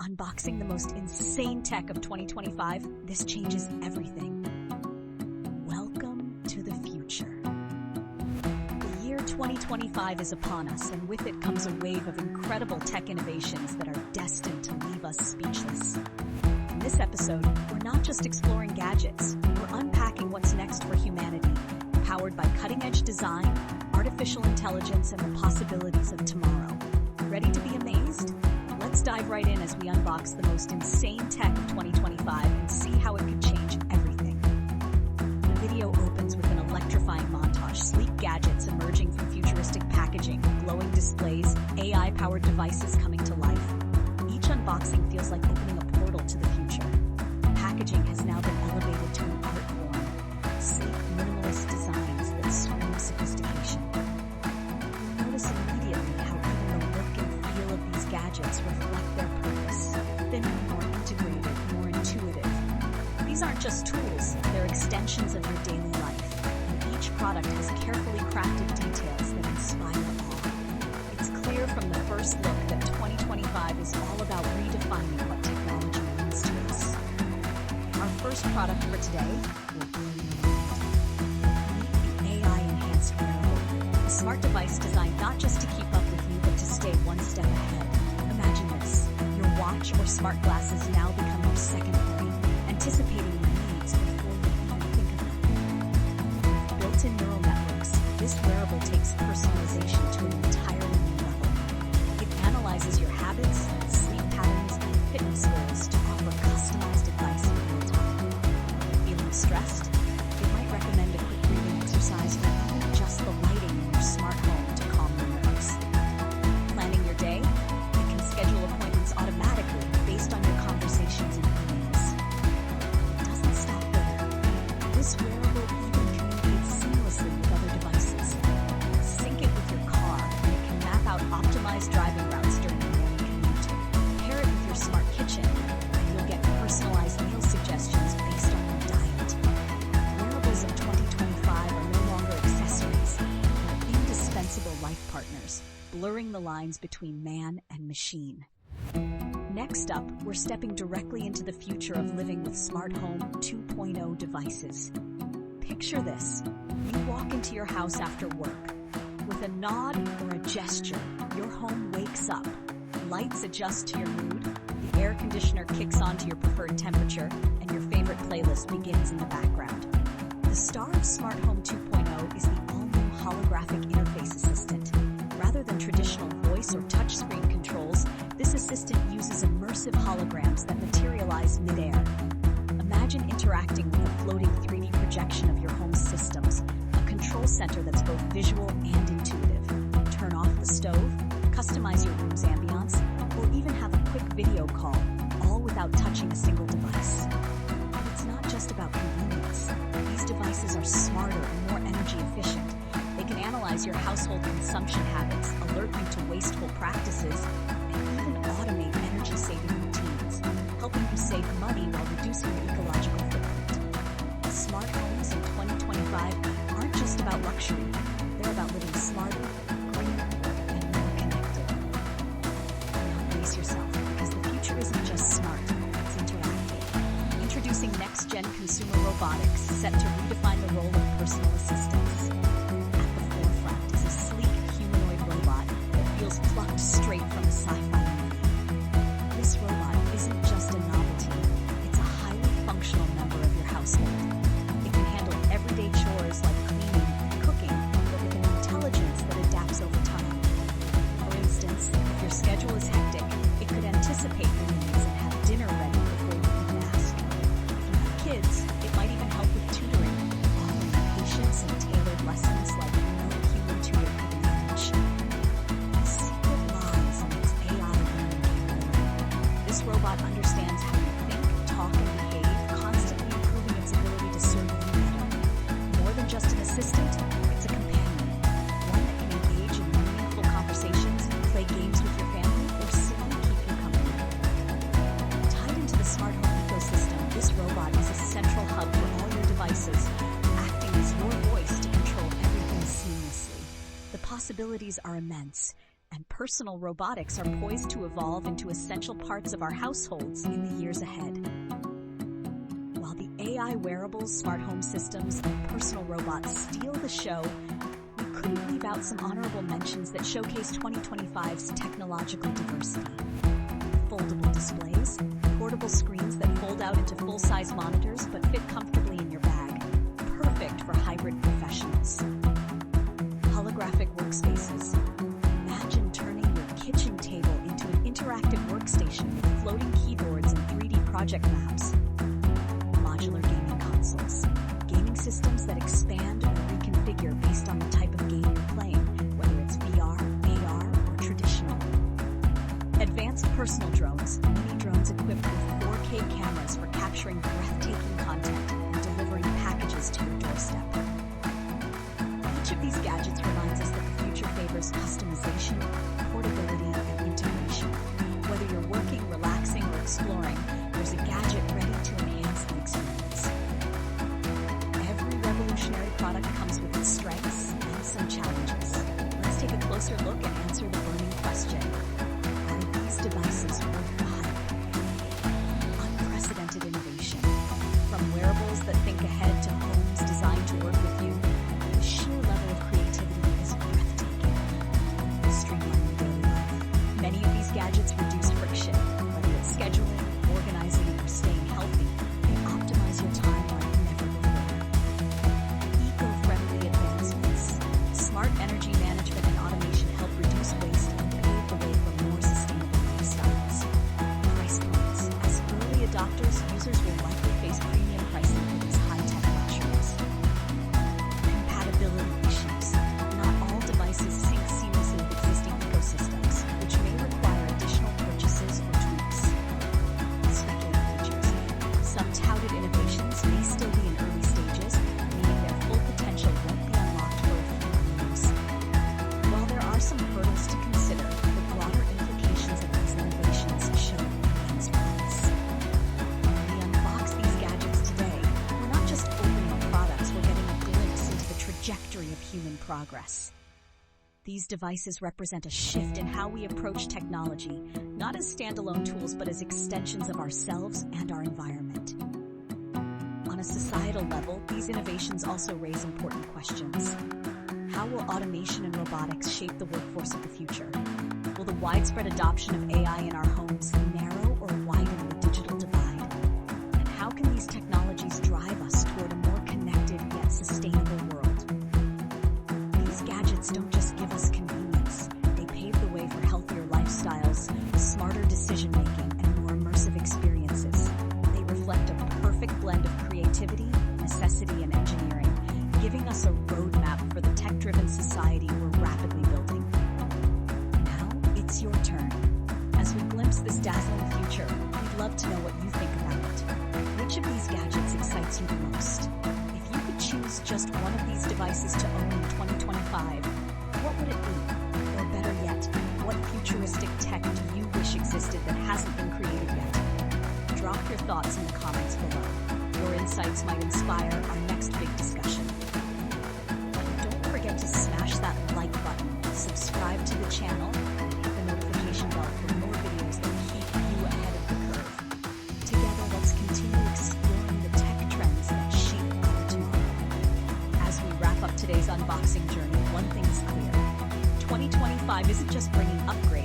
Unboxing the most insane tech of 2025, this changes everything. Welcome to the future. The year 2025 is upon us, and with it comes a wave of incredible tech innovations that are destined to leave us speechless. In this episode, we're not just exploring gadgets, we're unpacking what's next for humanity, powered by cutting-edge design, artificial intelligence, and the possibilities of tomorrow. Ready to be amazed? Let's dive right in as we unbox the most insane tech of 2025 and see how it could change everything. The video opens with an electrifying montage, sleek gadgets emerging from futuristic packaging, glowing displays, AI-powered devices coming to life. Each unboxing feels like opening a portal to the future. Packaging has now been elevated to an art form, sleek, minimalist designs that scream sophistication. You'll notice immediately how even the look and feel of these gadgets reflect their purpose, thinner, more integrated, more intuitive. These aren't just tools, they're extensions of your daily life, and each product has carefully crafted details that inspire awe. It's clear from the first look that 2025 is all about redefining what technology means to us. Our first product for today will blow your mind. Meet the AI-enhanced wearable, a smart device designed not just to keep up with you, but to stay one step ahead. Imagine this, your watch or smart glasses now become your second brain, anticipating your needs before you even think of them. With built-in neural networks, this wearable takes personalization to an entirely new level. It analyzes your habits, sleep patterns, and fitness goals to offer customized advice in real time. Feeling stressed? It might recommend a quick breathing exercise or even just the lighting in your smart home to calm your nerves. Planning your day? It can schedule appointments automatically based on your conversations and emails. It doesn't stop there. This wearable even communicates seamlessly with other devices. Sync it with your car, and it can map out optimized driving routes during your morning commute. Pair it with your smart kitchen, and you'll get personalized meal suggestions based on your diet. Wearables in 2025 are no longer accessories. They're indispensable life partners, blurring the lines between man and machine. Next up, we're stepping directly into the future of living with smart home 2.0 devices. Picture this. You walk into your house after work. With a nod or a gesture, your home wakes up. Lights adjust to your mood, the air conditioner kicks on to your preferred temperature, and your favorite playlist begins in the background. The star of Smart Home 2.0 is the all-new holographic interface assistant. Rather than traditional voice or touchscreen controls, this assistant uses immersive holograms that materialize mid-air. Imagine interacting with a floating 3D projection of your home's systems, a control center that's both visual and intuitive. Turn off the stove, customize your room's ambiance, or even have a quick video call, all without touching a single device. And it's not just about convenience. These devices are smarter and more energy efficient. They can analyze your household consumption habits, alert you to wasteful practices, and even automate energy-saving routines, helping you save money while reducing your ecological footprint. Smart homes in 2025 aren't just about luxury. They're about living smarter, greener, and more connected. Now brace yourself, because the future isn't just smart, it's interactive. Introducing next-gen consumer robotics, set to redefine the role of personal assistants. At the forefront is a sleek humanoid robot that feels plucked straight from a sci-fi movie. This robot isn't just a novelty, it's a highly functional member of your household. It can handle everyday chores like cleaning and cooking, but with an intelligence that adapts over time. For instance, if your schedule is hectic, it could anticipate your needs and have dinner ready before you even ask. If you have kids, it might even help with tutoring, offering patience and tailored lessons like no human tutor could manage. The secret lies in its AI learning capability. This robot understands how you think, talk, and behave, constantly improving its ability to serve you better. More than just an assistant, it's a companion, one that can engage in meaningful conversations, play games with your family, or simply keep you company. Tied into the smart home ecosystem, this robot is a central hub for all your devices, acting as your voice to control everything seamlessly. The possibilities are immense, and personal robotics are poised to evolve into essential parts of our households in the years ahead. While the AI wearables, smart home systems, and personal robots steal the show, we couldn't leave out some honorable mentions that showcase 2025's technological diversity. Foldable displays, portable screens that fold out into full-size monitors but fit comfortably in your bag, perfect for hybrid professionals. Holographic workspaces. Imagine turning your kitchen table into an interactive workstation with floating keyboards and 3D project maps. Modular gaming consoles. Gaming systems that expand or reconfigure based on the type of game you're playing, whether it's VR, AR, or traditional. Advanced personal drones. Mini drones equipped with 4K cameras for capturing breathtaking content and delivering packages to your doorstep. Each of these gadgets reminds us that the future favors customization, portability, and integration. Whether you're working, relaxing, or exploring, there's a gadget ready to enhance the experience. Every revolutionary product comes with its strengths and some challenges. Let's take a closer look and answer the burning question: are these devices worth the hype? Unprecedented innovation. From wearables that think ahead to homes designed to work with you, the sheer level of creativity is breathtaking. Streamlining daily life. Many of these gadgets reduce friction, whether it's scheduling, organizing, or staying healthy. They optimize your time like never before. Eco-friendly advancements. Smart energy management and automation help reduce waste and pave the way for more sustainable lifestyles. Price points. As early adopters, users will likely face premium pricing for these high-tech luxuries. Compatibility issues. Not all devices sync seamlessly with existing ecosystems, which may require additional purchases or tweaks. Speculative features. Some touted innovations may still be in early stages, meaning their full potential won't be unlocked for a few years. While there are some hurdles to consider, the broader implications of these innovations show immense promise. When we unbox these gadgets today, we're not just opening products, we're getting a glimpse into the trajectory of human progress. These devices represent a shift in how we approach technology, not as standalone tools but as extensions of ourselves and our environment. On a societal level, these innovations also raise important questions. How will automation and robotics shape the workforce of the future? Will the widespread adoption of AI in our homes narrow or widen the digital divide? And how can these technologies drive us toward a more connected yet sustainable world? These gadgets don't just give us convenience, they pave the way for healthier lifestyles, smarter decision-making, and more immersive experiences. They reflect a perfect blend of creativity, necessity, and engineering, giving us a roadmap for the tech-driven society we're rapidly building. Now, it's your turn. As we glimpse this dazzling future, we'd love to know what you think about it. Which of these gadgets excites you the most? If you could choose just one of these devices to own in 2025, what would it be? Or better yet, what futuristic tech do you wish existed that hasn't been created yet? Drop your thoughts in the comments below. Your insights might inspire our next big discussion. Don't forget to smash that like button, subscribe to the channel, and hit the notification bell for more videos that keep you ahead of the curve. Together, let's continue exploring the tech trends that shape our tomorrow. As we wrap up today's unboxing journey, one thing is clear. 2025 isn't just bringing upgrades.